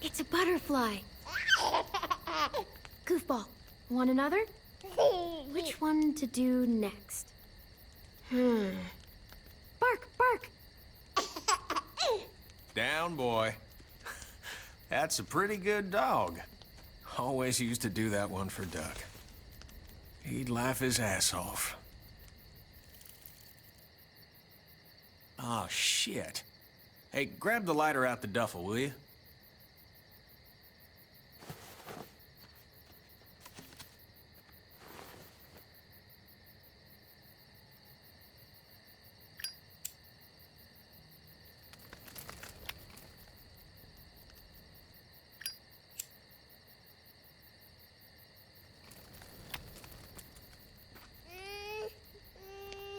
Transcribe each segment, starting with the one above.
It's a butterfly. Goofball, want another? Which one to do next? Bark, bark! Down, boy. That's a pretty good dog. Always used to do that one for Duck. He'd laugh his ass off. Oh, shit. Hey, grab the lighter out the duffel, will you?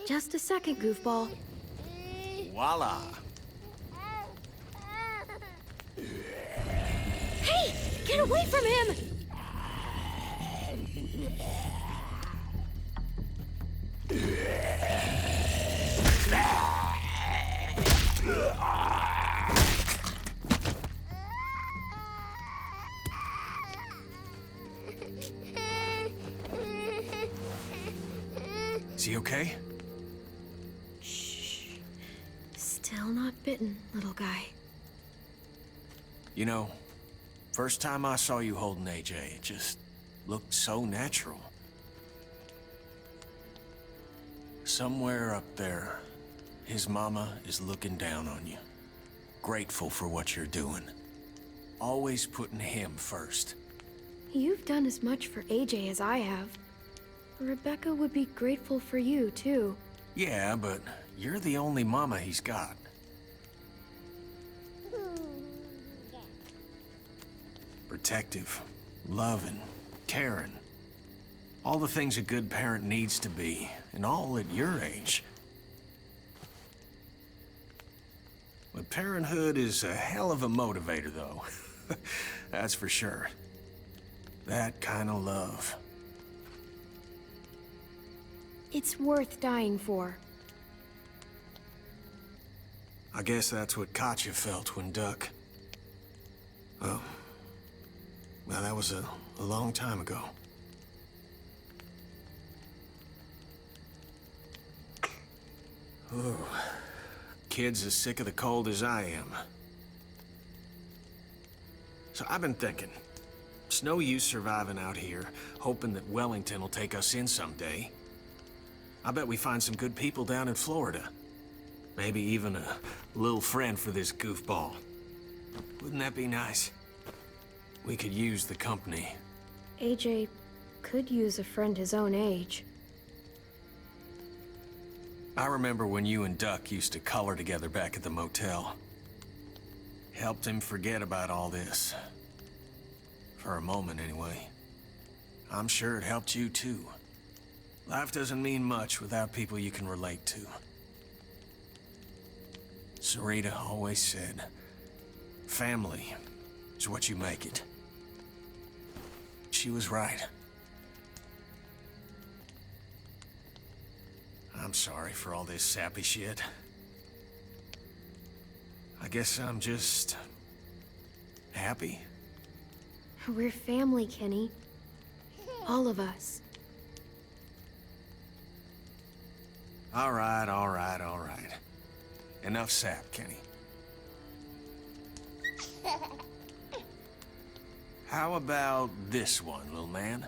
Just a second, Goofball. Voila. Hey! Get away from him! Is he okay? Still not bitten, little guy. You know, first time I saw you holding AJ, it just looked so natural. Somewhere up there, his mama is looking down on you. Grateful for what you're doing. Always putting him first. You've done as much for AJ as I have. Rebecca would be grateful for you, too. Yeah, but you're the only mama he's got. Protective, loving, caring. All the things a good parent needs to be, and all at your age. But parenthood is a hell of a motivator, though. That's for sure. That kind of love. It's worth dying for. I guess that's what Katya felt when Duck... Oh. Well, that was a long time ago. Ooh. Kid's as sick of the cold as I am. So I've been thinking, it's no use surviving out here, hoping that Wellington will take us in someday. I bet we find some good people down in Florida. Maybe even a little friend for this goofball. Wouldn't that be nice? We could use the company. AJ could use a friend his own age. I remember when you and Duck used to color together back at the motel. Helped him forget about all this. For a moment, anyway. I'm sure it helped you, too. Life doesn't mean much without people you can relate to. Sarita always said, family is what you make it. She was right. I'm sorry for all this sappy shit. I guess I'm just... happy. We're family, Kenny. All of us. All right, all right, all right. Enough sap, Kenny. How about this one, little man?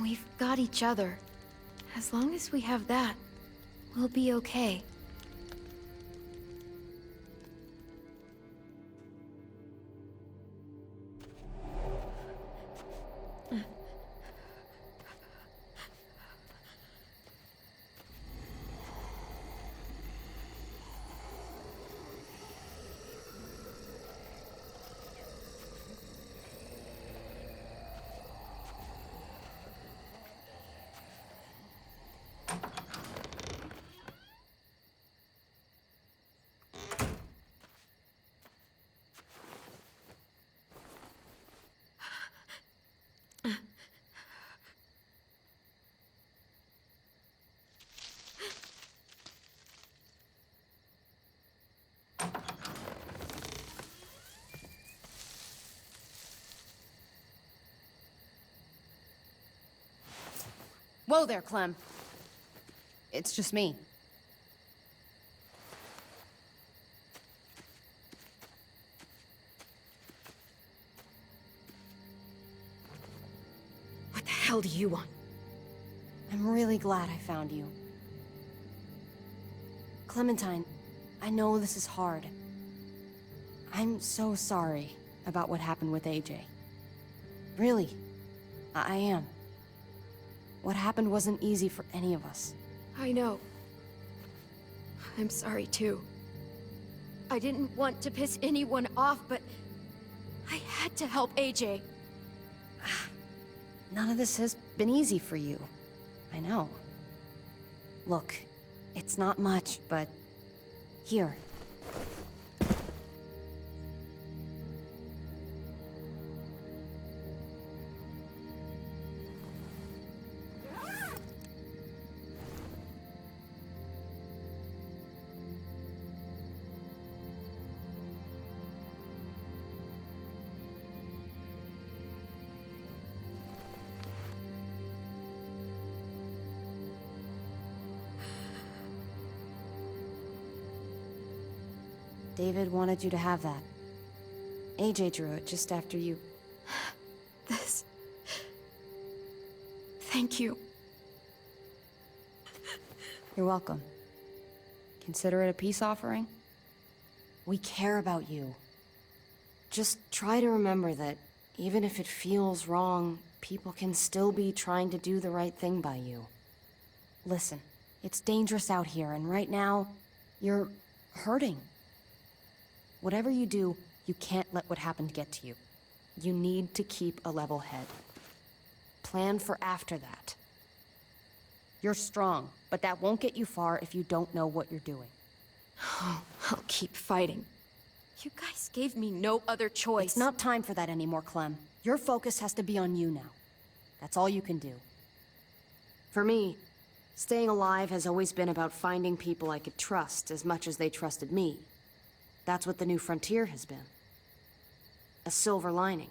We've got each other. As long as we have that, we'll be okay. Whoa there, Clem. It's just me. What the hell do you want? I'm really glad I found you. Clementine, I know this is hard. I'm so sorry about what happened with AJ. Really, I am. What happened wasn't easy for any of us. I know. I'm sorry too. I didn't want to piss anyone off, but I had to help AJ. None of this has been easy for you. I know. Look, it's not much, but... here. David wanted you to have that. AJ drew it just after you... This... Thank you. You're welcome. Consider it a peace offering? We care about you. Just try to remember that even if it feels wrong, people can still be trying to do the right thing by you. Listen, it's dangerous out here, and right now, you're hurting. Whatever you do, you can't let what happened get to you. You need to keep a level head. Plan for after that. You're strong, but that won't get you far if you don't know what you're doing. Oh, I'll keep fighting. You guys gave me no other choice. It's not time for that anymore, Clem. Your focus has to be on you now. That's all you can do. For me, staying alive has always been about finding people I could trust as much as they trusted me. That's what the new frontier has been. A silver lining.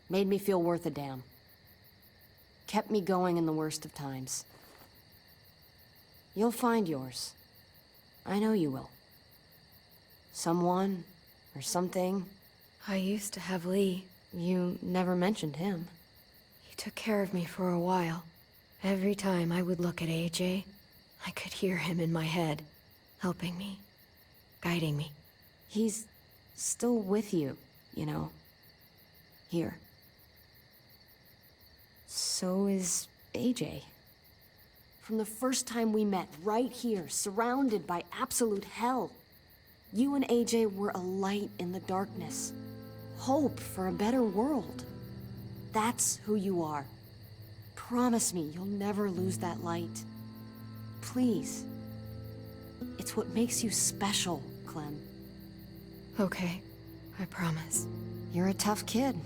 Made me feel worth a damn. Kept me going in the worst of times. You'll find yours. I know you will. Someone, or something. I used to have Lee. You never mentioned him. He took care of me for a while. Every time I would look at AJ, I could hear him in my head, helping me, guiding me. He's still with you, you know. Here. So is AJ. From the first time we met, right here, surrounded by absolute hell, you and AJ were a light in the darkness. Hope for a better world. That's who you are. Promise me you'll never lose that light. Please. It's what makes you special, Clem. Okay, I promise. You're a tough kid.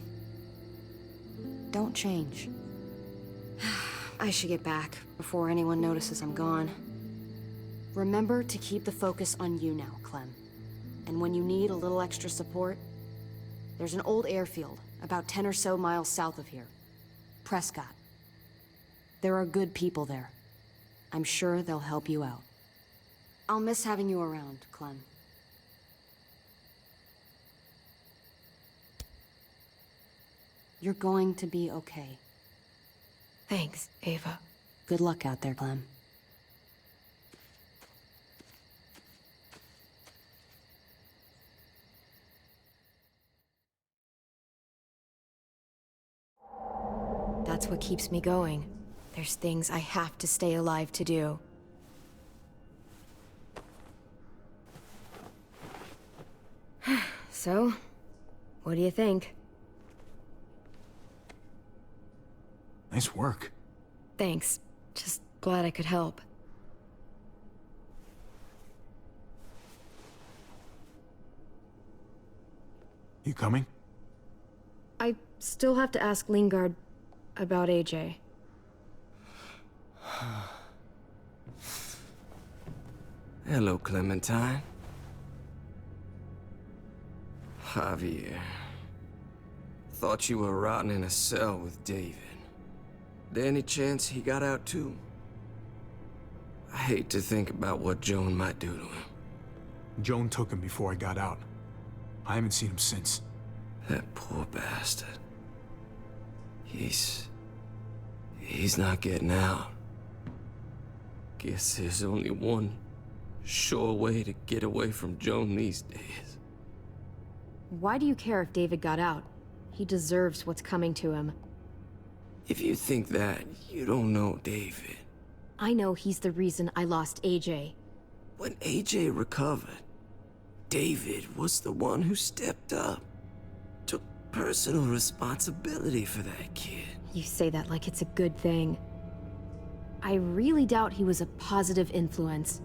Don't change. I should get back before anyone notices I'm gone. Remember to keep the focus on you now, Clem. And when you need a little extra support, there's an old airfield about 10 or so miles south of here. Prescott. There are good people there. I'm sure they'll help you out. I'll miss having you around, Clem. You're going to be okay. Thanks, Ava. Good luck out there, Clem. That's what keeps me going. There's things I have to stay alive to do. So, what do you think? Nice work. Thanks. Just glad I could help. You coming? I still have to ask Lingard about AJ. Hello, Clementine. Javier. Thought you were rotting in a cell with David. There any chance he got out too? hate to think about what Joan might do to him. Joan took him before I got out. I haven't seen him since. That poor bastard. He's not getting out. Guess there's only one sure way to get away from Joan these days. Why do you care if David got out? He deserves what's coming to him. If you think that, you don't know David. I know he's the reason I lost AJ. When AJ recovered, David was the one who stepped up. Took personal responsibility for that kid. You say that like it's a good thing. I really doubt he was a positive influence.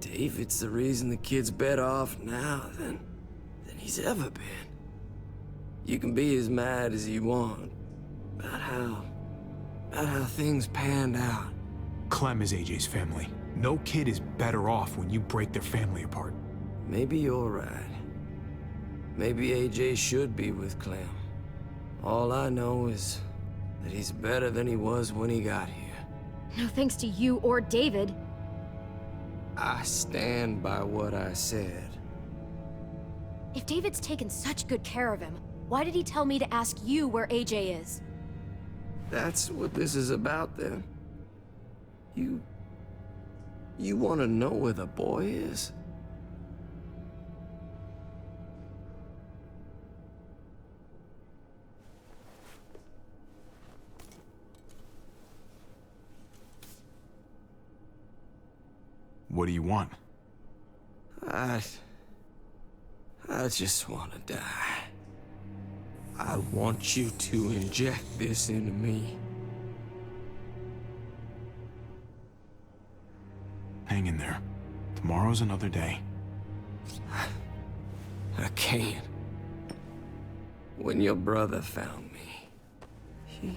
David's the reason the kid's better off now than he's ever been. You can be as mad as you want about how things panned out. Clem is AJ's family. No kid is better off when you break their family apart. Maybe you're right. Maybe AJ should be with Clem. All I know is that he's better than he was when he got here. No thanks to you or David. I stand by what I said. If David's taken such good care of him, why did he tell me to ask you where AJ is? That's what this is about, then. You want to know where the boy is? What do you want? I just want to die. I want you to inject this into me. Hang in there. Tomorrow's another day. I can't. When your brother found me,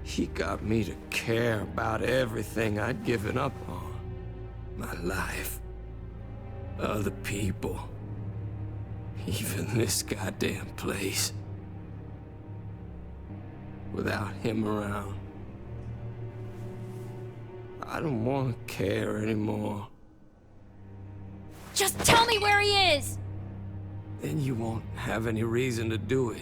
he got me to care about everything I'd given up on. My life, other people, even this goddamn place. Without him around, I don't want to care anymore. Just tell me where he is! Then you won't have any reason to do it.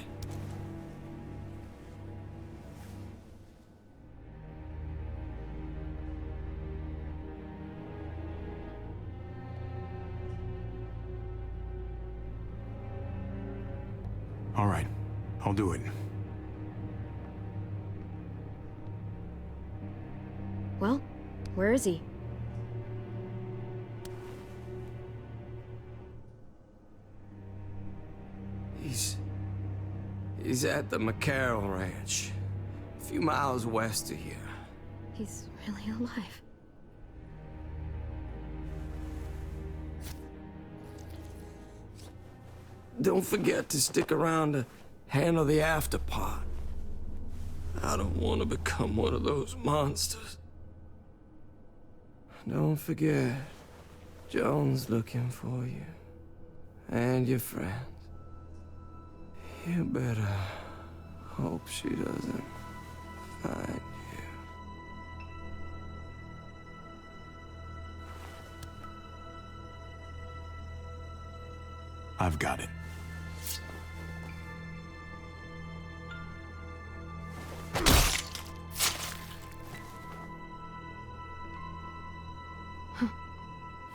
All right, I'll do it. Well, where is he? He's at the McCarroll Ranch, a few miles west of here. He's really alive. Don't forget to stick around to handle the after part. I don't want to become one of those monsters. Don't forget, Joan's looking for you. And your friends. You better hope she doesn't find you. I've got it.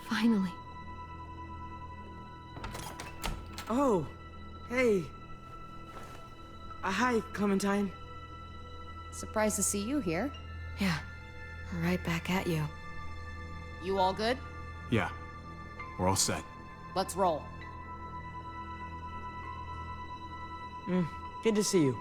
Finally. Oh, hey. Hi, Clementine. Surprised to see you here. Yeah, right back at you. You all good? Yeah, we're all set. Let's roll. Good to see you.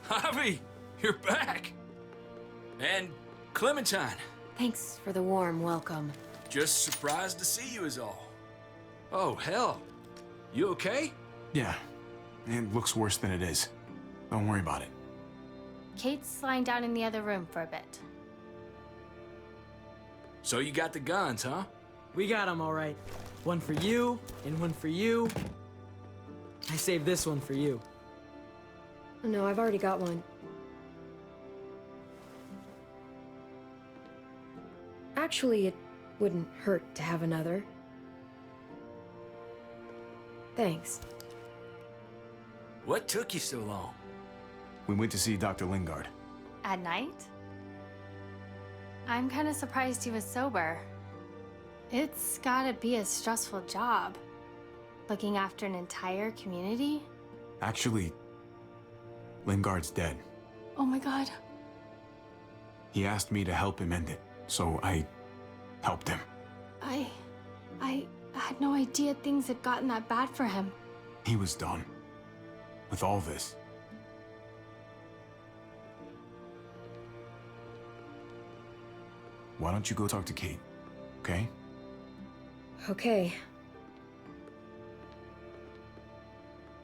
Javi, you're back. And Clementine. Thanks for the warm welcome. Just surprised to see you is all. Oh, hell. You okay? Yeah, it looks worse than it is. Don't worry about it. Kate's lying down in the other room for a bit. So you got the guns, huh? We got them all right. One for you, and one for you. I saved this one for you. No, I've already got one. Actually, it wouldn't hurt to have another. Thanks. What took you so long? We went to see Dr. Lingard. At night? I'm kind of surprised he was sober. It's gotta be a stressful job. Looking after an entire community? Actually, Lingard's dead. Oh my god. He asked me to help him end it, so I helped him. I had no idea things had gotten that bad for him. He was done with all this. Why don't you go talk to Kate, okay? Okay.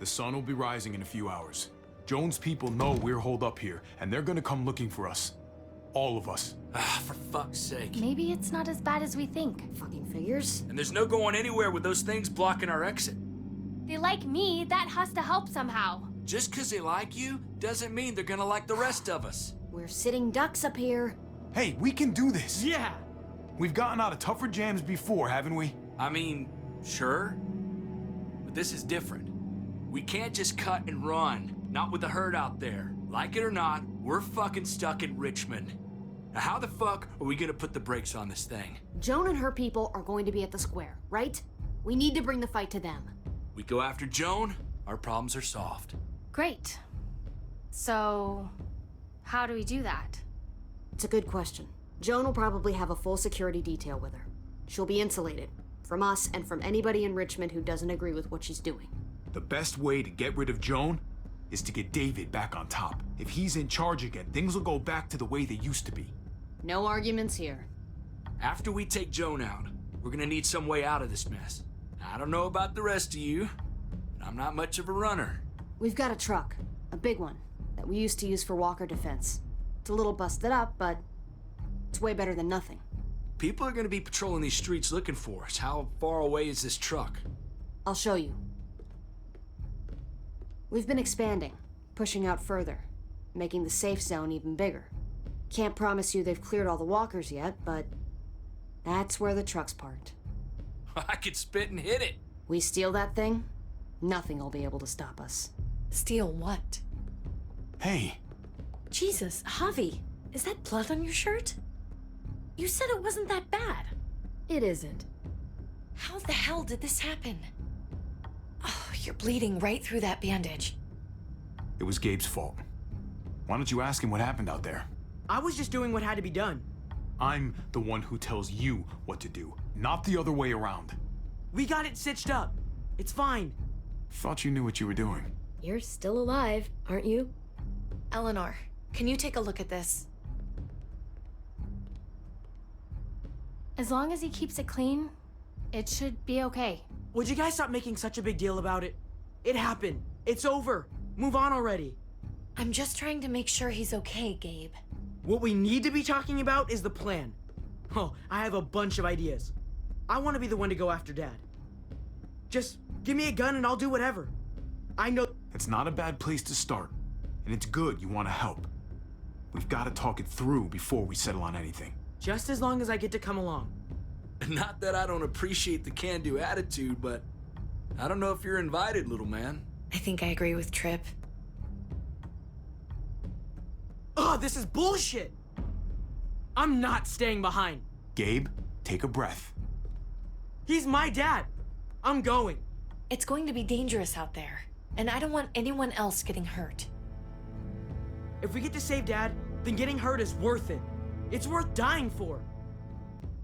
The sun will be rising in a few hours. Jones' people know we're holed up here, and they're gonna come looking for us. All of us. Ah, for fuck's sake. Maybe it's not as bad as we think. Fucking figures. And there's no going anywhere with those things blocking our exit. They like me, that has to help somehow. Just 'cause they like you doesn't mean they're gonna like the rest of us. We're sitting ducks up here. Hey, we can do this! Yeah! We've gotten out of tougher jams before, haven't we? I mean, sure. But this is different. We can't just cut and run. Not with the herd out there. Like it or not, we're fucking stuck in Richmond. Now how the fuck are we gonna put the brakes on this thing? Joan and her people are going to be at the square, right? We need to bring the fight to them. We go after Joan, our problems are solved. Great. So, how do we do that? It's a good question. Joan will probably have a full security detail with her. She'll be insulated. From us and from anybody in Richmond who doesn't agree with what she's doing. The best way to get rid of Joan is to get David back on top. If he's in charge again, things will go back to the way they used to be. No arguments here. After we take Joan out, we're gonna need some way out of this mess. I don't know about the rest of you, but I'm not much of a runner. We've got a truck. A big one. That we used to use for walker defense. It's a little busted up, but it's way better than nothing. People are gonna be patrolling these streets looking for us. How far away is this truck? I'll show you. We've been expanding, pushing out further, making the safe zone even bigger. Can't promise you they've cleared all the walkers yet, but that's where the truck's parked. I could spit and hit it. We steal that thing, nothing will be able to stop us. Steal what? Hey, Jesus, Javi, is that blood on your shirt? You said it wasn't that bad. It isn't. How the hell did this happen? Oh, you're bleeding right through that bandage. it was Gabe's fault. Why don't you ask him what happened out there? I was just doing what had to be done. I'm the one who tells you what to do, not the other way around. We got it stitched up. It's fine. Thought you knew what you were doing. You're still alive, aren't you? Eleanor, can you take a look at this? As long as he keeps it clean, it should be okay. Would you guys stop making such a big deal about it? It happened. It's over. Move on already. I'm just trying to make sure he's okay, Gabe. What we need to be talking about is the plan. Oh, I have a bunch of ideas. I want to be the one to go after Dad. Just give me a gun and I'll do whatever. I know... It's not a bad place to start, and it's good you want to help. We've got to talk it through before we settle on anything. Just as long as I get to come along. Not that I don't appreciate the can-do attitude, but I don't know if you're invited, little man. I think I agree with Tripp. Ugh, this is bullshit! I'm not staying behind. Gabe, take a breath. He's my dad. I'm going. It's going to be dangerous out there, and I don't want anyone else getting hurt. If we get to save Dad, then getting hurt is worth it. It's worth dying for.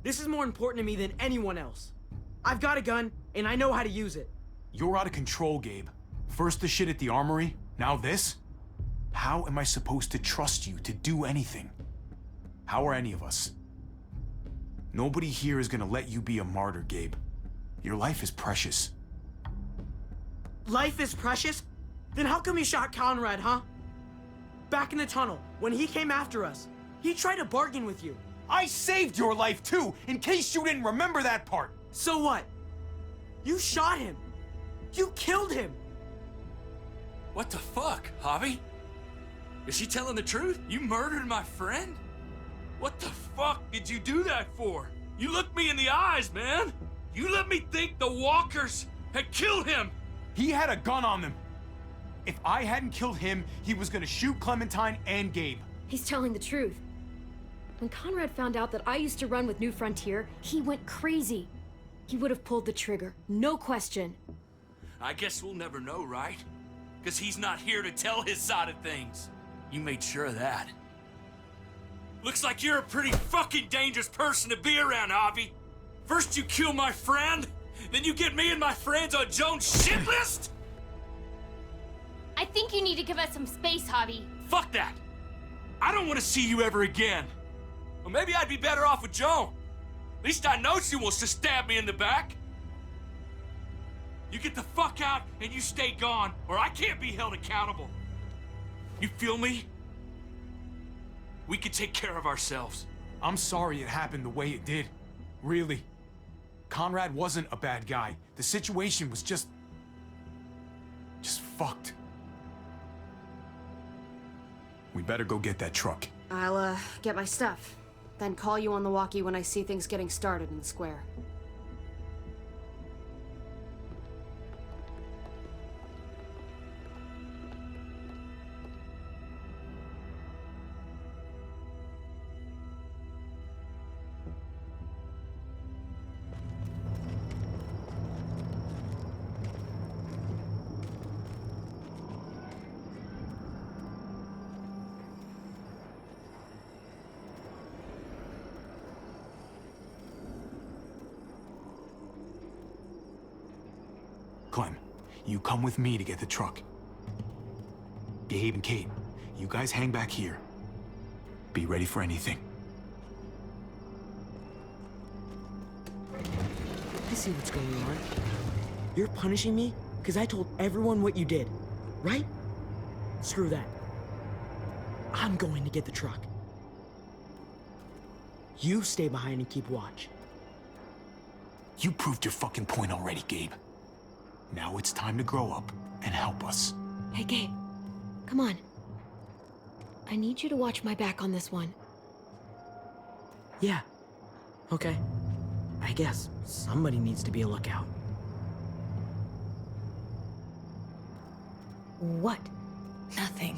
This is more important to me than anyone else. I've got a gun, and I know how to use it. You're out of control, Gabe. First the shit at the armory, now this? How am I supposed to trust you to do anything? How are any of us? Nobody here is gonna let you be a martyr, Gabe. Your life is precious. Life is precious? Then how come you shot Conrad, huh? back in the tunnel, when he came after us, he tried to bargain with you. I saved your life too, in case you didn't remember that part. So what? You shot him. You killed him. What the fuck, Javi? Is she telling the truth? You murdered my friend? What the fuck did you do that for? You looked me in the eyes, man. You let me think the walkers had killed him. He had a gun on them. If I hadn't killed him, he was gonna shoot Clementine and Gabe. He's telling the truth. When Conrad found out that I used to run with New Frontier, he went crazy. He would have pulled the trigger, no question. I guess we'll never know, right? Because he's not here to tell his side of things. You made sure of that. Looks like you're a pretty fucking dangerous person to be around, Javi. First you kill my friend, then you get me and my friends on Joan's shit list? I think you need to give us some space, Javi. Fuck that. I don't want to see you ever again. Or maybe I'd be better off with Joan. At least I know she wants to stab me in the back. You get the fuck out and you stay gone, or I can't be held accountable. You feel me? We can take care of ourselves. I'm sorry it happened the way it did. Really. Conrad wasn't a bad guy. The situation was just fucked. We better go get that truck. I'll, get my stuff. Then call you on the walkie when I see things getting started in the square. Clem, you come with me to get the truck. Gabe and Kate, you guys hang back here. Be ready for anything. I see what's going on. You're punishing me because I told everyone what you did, right? Screw that. I'm going to get the truck. You stay behind and keep watch. You proved your fucking point already, Gabe. Now it's time to grow up and help us. Hey, Gabe, come on. I need you to watch my back on this one. Yeah. Okay. I guess somebody needs to be a lookout. What? Nothing.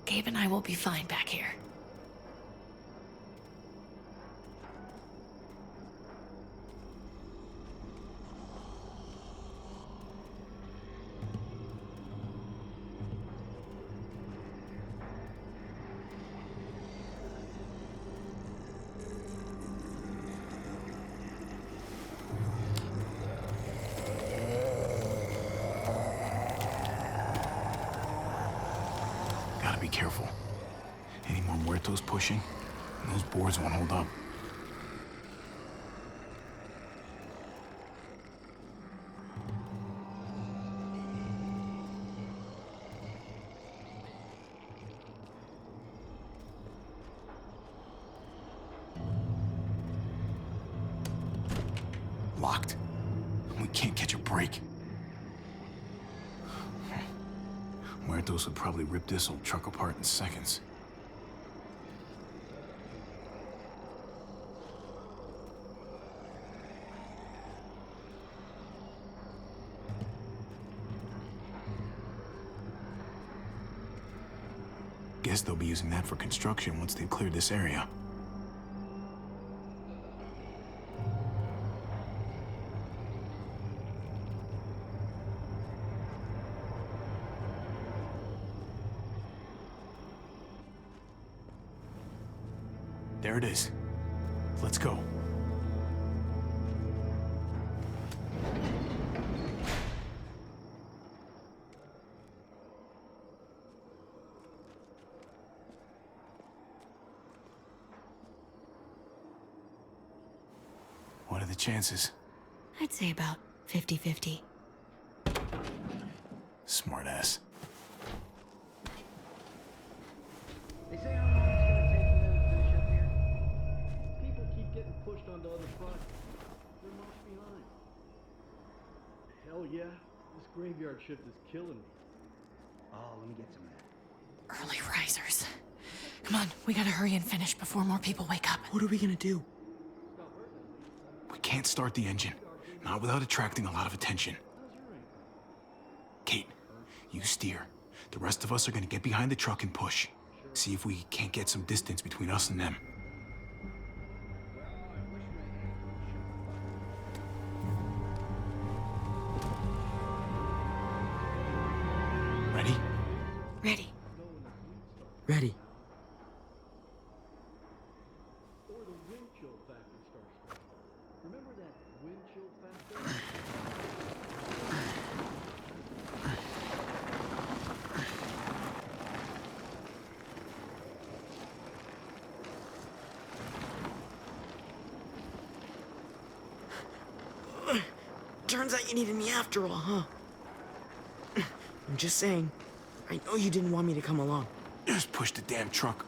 Gabe and I will be fine back here. Gotta be careful. Any more muertos pushing, and those boards won't hold up. Locked. We can't catch a break. Muertos would probably rip this old truck apart in seconds. Guess they'll be using that for construction once they've cleared this area. There it is. Let's go. What are the chances? I'd say about 50-50. Smartass. They say how long it's gonna take for them to finish up here. People keep getting pushed onto other projects. They're much behind. Hell yeah, this graveyard shift is killing me. Oh, let me get some of that. Early risers. Come on, we gotta hurry and finish before more people wake up. What are we gonna do? We can't start the engine. Not without attracting a lot of attention. Kate, you steer. The rest of us are gonna get behind the truck and push. See if we can't get some distance between us and them. Ready? Ready. Ready. Or the wind chill factor starts. Remember that wind chill factor? Turns out you needed me after all, huh? I'm just saying. I know you didn't want me to come along. Just push the damn truck.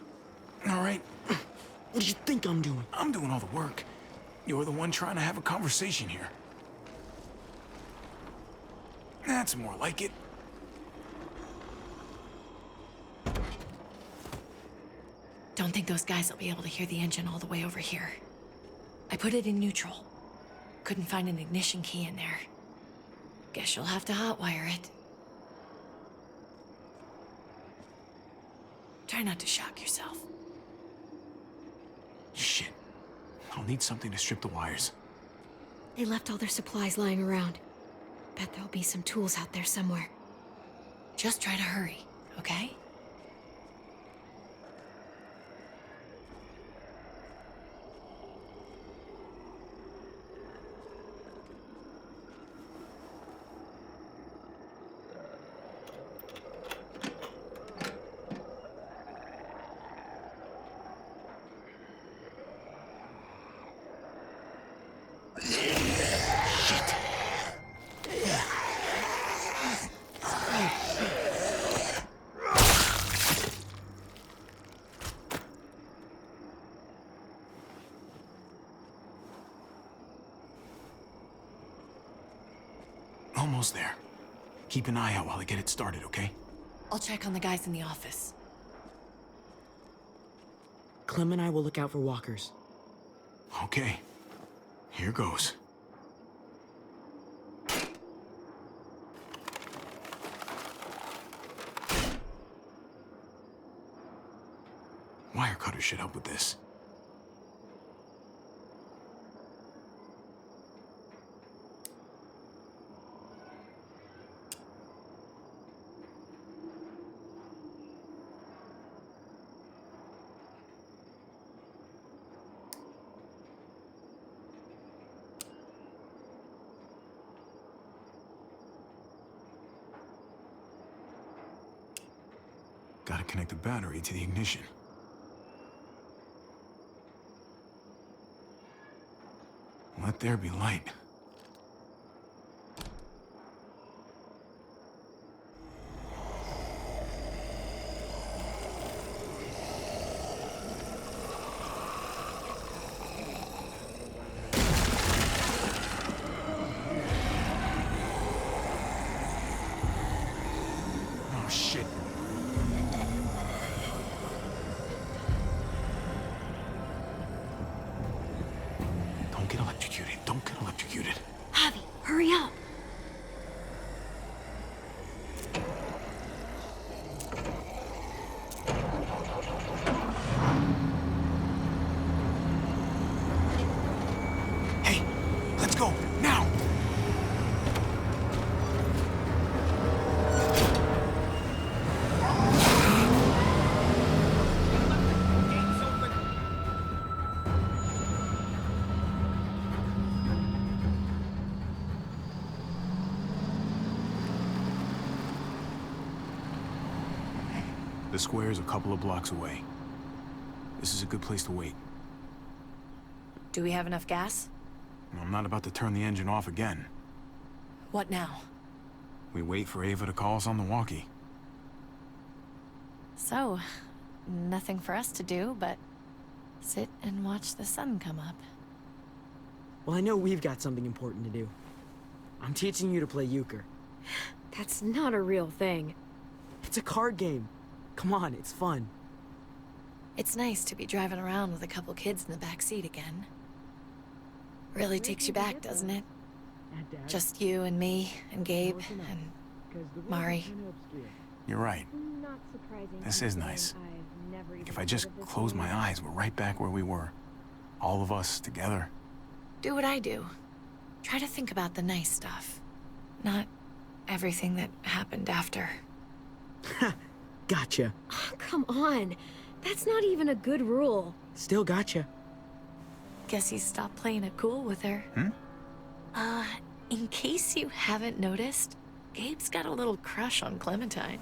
All right? What do you think I'm doing? I'm doing all the work. You're the one trying to have a conversation here. That's more like it. Don't think those guys will be able to hear the engine all the way over here. I put it in neutral. Couldn't find an ignition key in there. Guess you'll have to hotwire it. Try not to shock yourself. Shit. I'll need something to strip the wires. They left all their supplies lying around. Bet there'll be some tools out there somewhere. Just try to hurry, okay? Almost there. Keep an eye out while I get it started, okay? I'll check on the guys in the office. Clem and I will look out for walkers. Okay. Here goes. Wire cutter should help with this. Gotta connect the battery to the ignition. Let there be light. Oh, shit. Don't get electrocuted. Don't get electrocuted. Javi, hurry up! Hey, let's go, now! The square's a couple of blocks away. This is a good place to wait. Do we have enough gas? I'm not about to turn the engine off again. What now? We wait for Ava to call us on the walkie. So, nothing for us to do but sit and watch the sun come up. Well, I know we've got something important to do. I'm teaching you to play euchre. That's not a real thing. It's a card game. Come on, it's fun. It's nice to be driving around with a couple kids in the back seat again. Really takes you back, doesn't it? Just you and me and Gabe and Mari. You're right. Not surprising. This is nice. If I just close my eyes, we're right back where we were. All of us together. Do what I do. Try to think about the nice stuff. Not everything that happened after. Gotcha. Oh, come on. That's not even a good rule. Still gotcha. Guess he stopped playing it cool with her. In case you haven't noticed, Gabe's got a little crush on Clementine.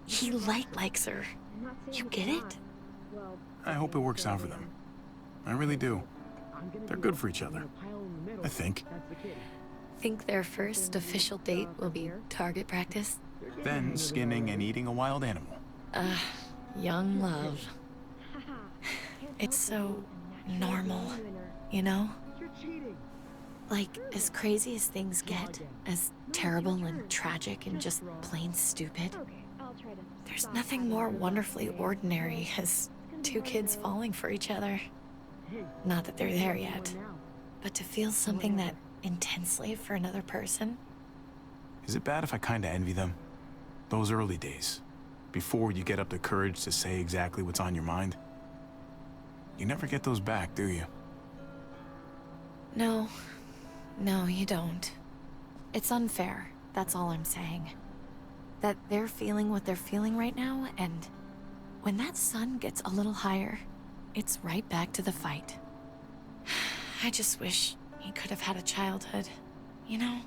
He likes her. You get it? I hope it works out for them. I really do. They're good for each other. I think. Think their first official date will be target practice? Then skinning and eating a wild animal. Young love. It's so normal, you know? Like, as crazy as things get, as terrible and tragic and just plain stupid, there's nothing more wonderfully ordinary as two kids falling for each other. Not that they're there yet, but to feel something that intensely for another person. Is it bad if I kinda envy them? Those early days, before you get up the courage to say exactly what's on your mind. You never get those back, do you? No, you don't. It's unfair, that's all I'm saying. That they're feeling what they're feeling right now, and when that sun gets a little higher, it's right back to the fight. I just wish he could have had a childhood, you know?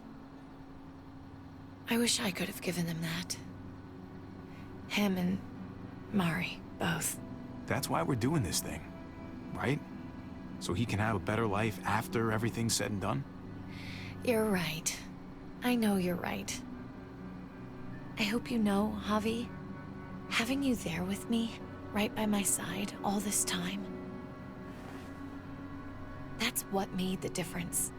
I wish I could have given them that. Him and Mari, both. That's why we're doing this thing, right? So he can have a better life after everything's said and done? You're right. I know you're right. I hope you know, Javi, having you there with me, right by my side all this time, that's what made the difference.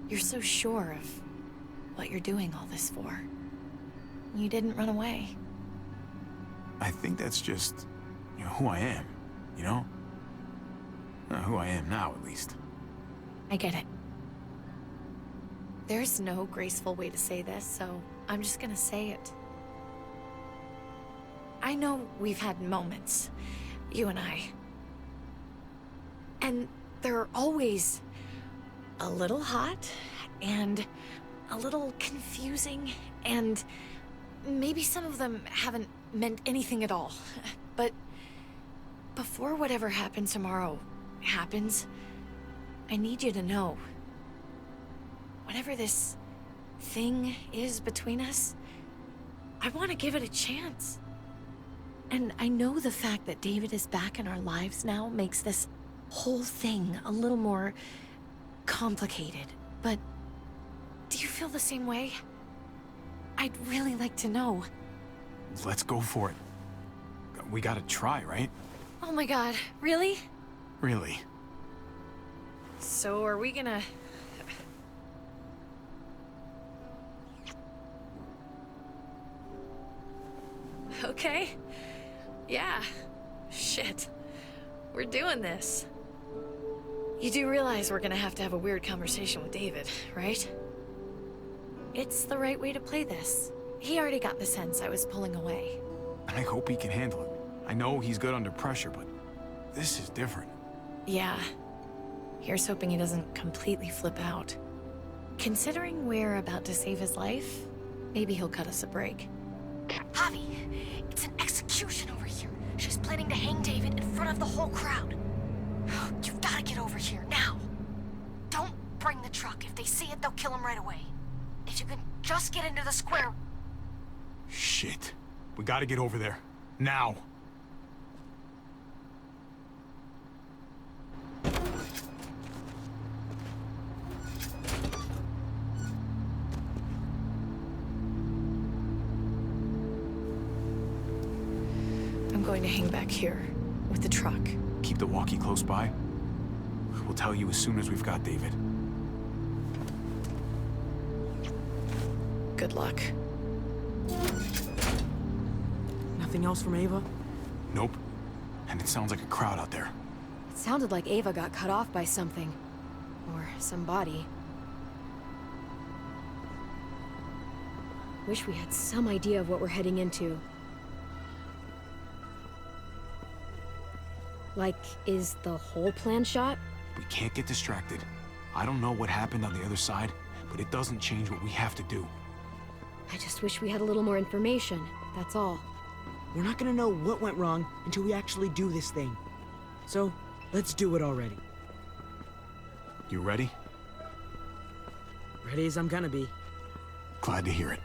You're so sure of what you're doing all this for. You didn't run away. I think that's just, who I am, you know? Who I am now, at least. I get it. There's no graceful way to say this, so I'm just gonna say it. I know we've had moments, you and I. And they're always a little hot, and a little confusing, and maybe some of them haven't meant anything at all. But before whatever happens tomorrow happens, I need you to know. Whatever this thing is between us, I want to give it a chance. And I know the fact that David is back in our lives now makes this whole thing a little more complicated. But do you feel the same way? I'd really like to know. Let's go for it. We gotta try, right? Oh my god, really? Really. So are we gonna... Okay. Yeah. Shit. We're doing this. You do realize we're gonna have to have a weird conversation with David, right? It's the right way to play this. He already got the sense I was pulling away. I hope he can handle it. I know he's good under pressure, but this is different. Yeah. Here's hoping he doesn't completely flip out. Considering we're about to save his life, maybe he'll cut us a break. Javi, it's an execution over here. She's planning to hang David in front of the whole crowd. You've got to get over here, now. Don't bring the truck. If they see it, they'll kill him right away. If you can just get into the square... Shit. We gotta get over there. Now. to hang back here with the truck. Keep the walkie close by. We'll tell you as soon as we've got David. Good luck. Nothing else from Ava? Nope. And it sounds like a crowd out there. It sounded like Ava got cut off by something. Or somebody. Wish we had some idea of what we're heading into. Like, is the whole plan shot? We can't get distracted. I don't know what happened on the other side, but it doesn't change what we have to do. I just wish we had a little more information, that's all. We're not gonna know what went wrong until we actually do this thing. So, let's do it already. You ready? Ready as I'm gonna be. Glad to hear it.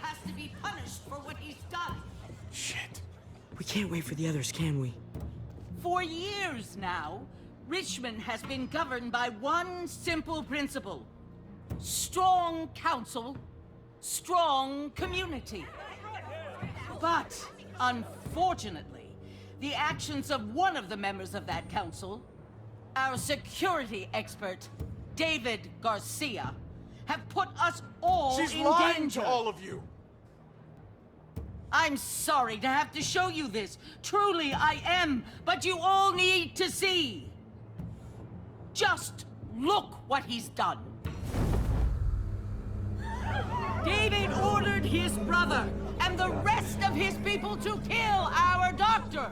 Has to be punished for what he's done. Shit. We can't wait for the others, can we? For years now, Richmond has been governed by one simple principle. Strong council, strong community. But, unfortunately, the actions of one of the members of that council, our security expert, David Garcia, have put us all She's in lying danger. to all of you. I'm sorry to have to show you this. Truly, I am. But you all need to see. Just look what he's done. David ordered his brother and the rest of his people to kill our doctor.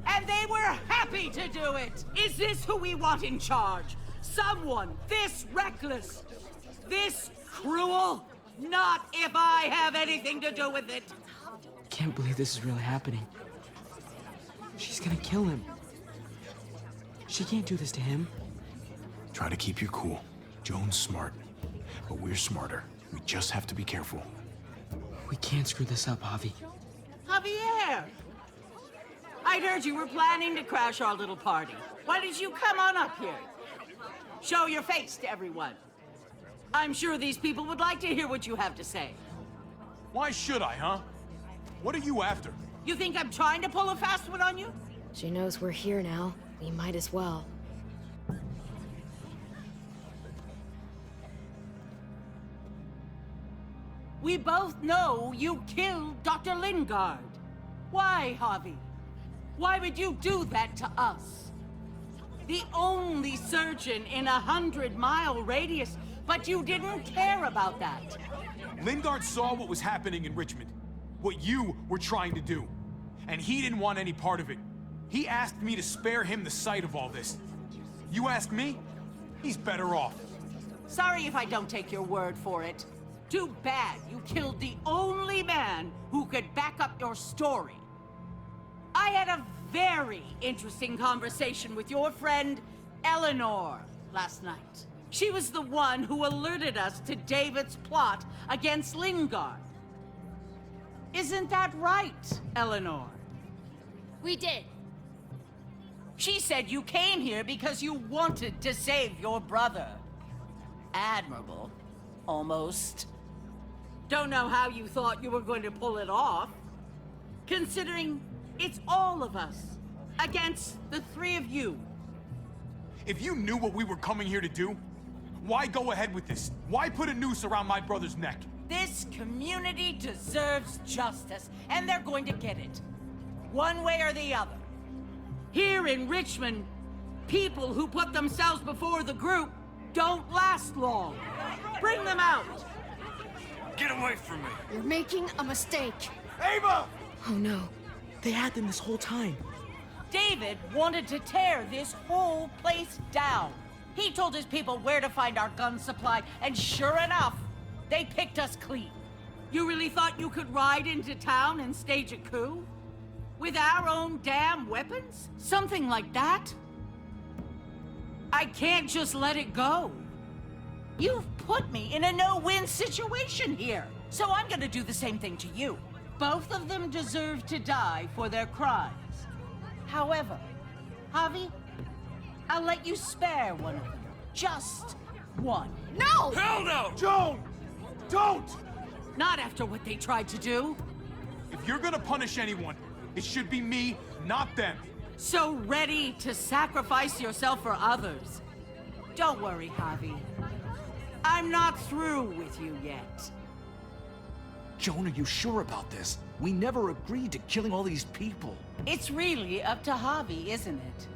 And they were happy to do it. Is this who we want in charge? Someone this reckless? This cruel? Not if I have anything to do with it. Can't believe this is really happening. She's gonna kill him. She can't do this to him. Try to keep your cool. Joan's smart, but we're smarter. We just have to be careful. We can't screw this up, Javi. Javier! I'd heard you were planning to crash our little party. Why did you come on up here? Show your face to everyone. I'm sure these people would like to hear what you have to say. Why should I, huh? What are you after? You think I'm trying to pull a fast one on you? She knows we're here now. We might as well. We both know you killed Dr. Lingard. Why, Javi? Why would you do that to us? The only surgeon in a 100-mile radius, but you didn't care about that. Lingard saw what was happening in Richmond. What you were trying to do. And he didn't want any part of it. He asked me to spare him the sight of all this. You ask me? He's better off. Sorry if I don't take your word for it. Too bad you killed the only man who could back up your story. I had a very interesting conversation with your friend, Eleanor, last night. She was the one who alerted us to David's plot against Lingard. Isn't that right, Eleanor? We did. She said you came here because you wanted to save your brother. Admirable. Almost. Don't know how you thought you were going to pull it off. Considering it's all of us against the three of you. If you knew what we were coming here to do, why go ahead with this? Why put a noose around my brother's neck? This community deserves justice, and they're going to get it. One way or the other. Here in Richmond, people who put themselves before the group don't last long. Bring them out. Get away from me. You're making a mistake. Ava! Oh no. They had them this whole time. David wanted to tear this whole place down. He told his people where to find our gun supply, and sure enough, they picked us clean. You really thought you could ride into town and stage a coup? With our own damn weapons? Something like that? I can't just let it go. You've put me in a no-win situation here, so I'm gonna do the same thing to you. Both of them deserve to die for their crimes. However, Javi, I'll let you spare one of them. Just one. No! Hell no! Joan! Don't! Not after what they tried to do. If you're gonna punish anyone, it should be me, not them. So ready to sacrifice yourself for others. Don't worry, Javi. I'm not through with you yet. Joan, are you sure about this? We never agreed to killing all these people. It's really up to Javi, isn't it?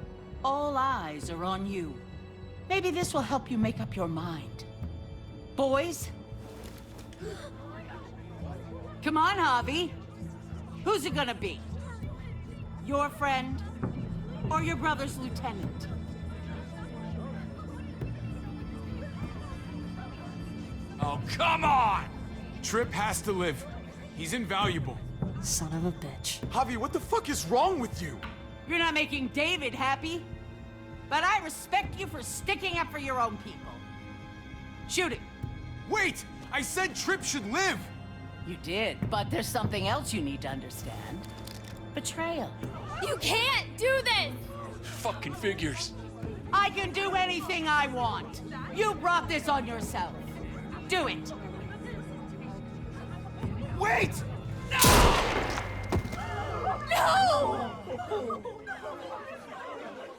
All eyes are on you. Maybe this will help you make up your mind. Boys? Come on, Javi. Who's it gonna be? Your friend or your brother's lieutenant? Oh, come on! Trip has to live. He's invaluable. Son of a bitch. Javi, what the fuck is wrong with you? You're not making David happy. But I respect you for sticking up for your own people. Shoot it. Wait! I said Trip should live! You did, but there's something else you need to understand. Betrayal. You can't do this! Fucking figures. I can do anything I want. You brought this on yourself. Do it. Wait!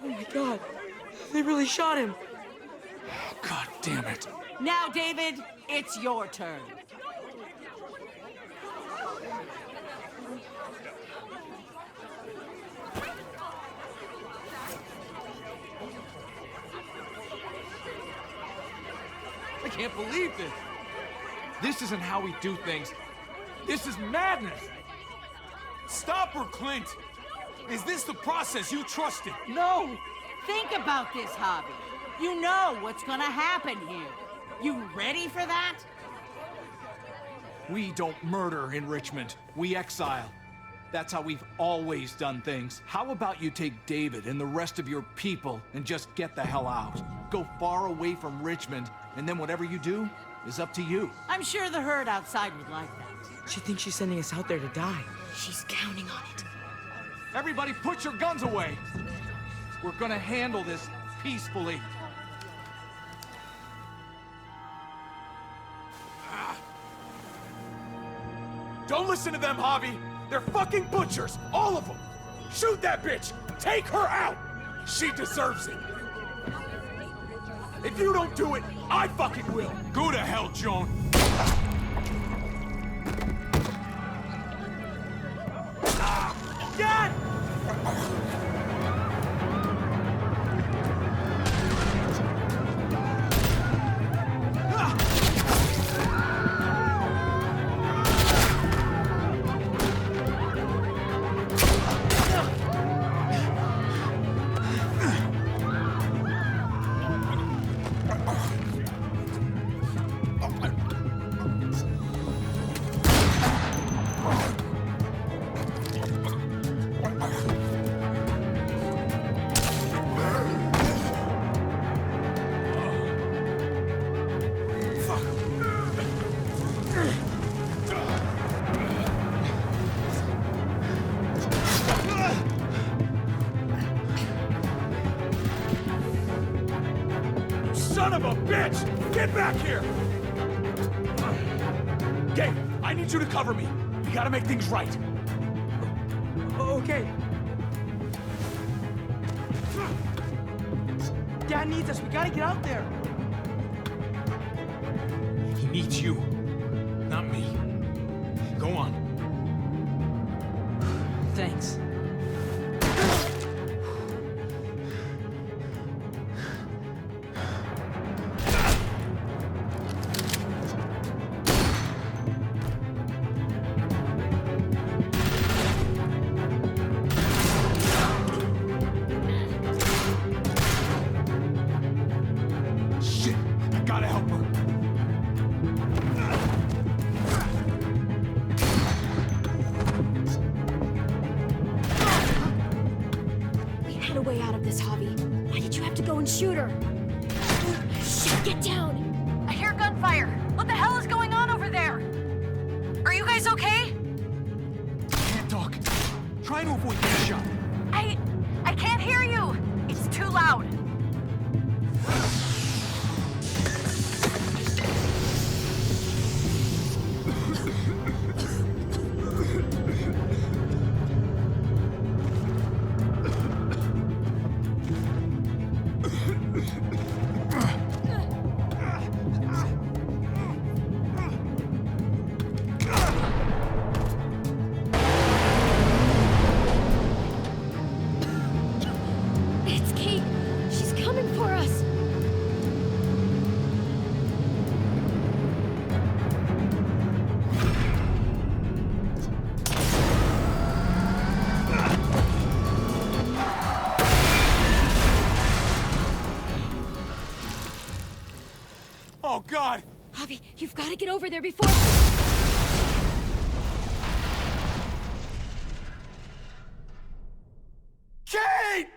Oh my god. They really shot him. God damn it. Now, David, it's your turn. I can't believe this. This isn't how we do things. This is madness. Stop her, Clint! Is this the process you trusted? No! Think about this, Javi. You know what's gonna happen here. You ready for that? We don't murder in Richmond. We exile. That's how we've always done things. How about you take David and the rest of your people and just get the hell out? Go far away from Richmond, and then whatever you do is up to you. I'm sure the herd outside would like that. She thinks she's sending us out there to die. She's counting on it. Everybody put your guns away! We're gonna handle this peacefully. Don't listen to them, Javi! They're fucking butchers! All of them! Shoot that bitch! Take her out! She deserves it! If you don't do it, I fucking will! Go to hell, Joan! Dad! Son of a bitch! Get back here! Gabe, I need you to cover me. We gotta make things right. Okay. Dad needs us. We gotta get out there. He needs you, not me. Go on. Thanks. Shit! I gotta help her. find a way out of this, Javi. Why did you have to go and shoot her? Shit, get down! I hear gunfire. What the hell is going on over there? Are you guys okay? Can't talk. Trying to avoid getting shot. I can't hear you. It's too loud. It's Kate! She's coming for us! Oh, God! Javi, you've got to get over there before... Kate!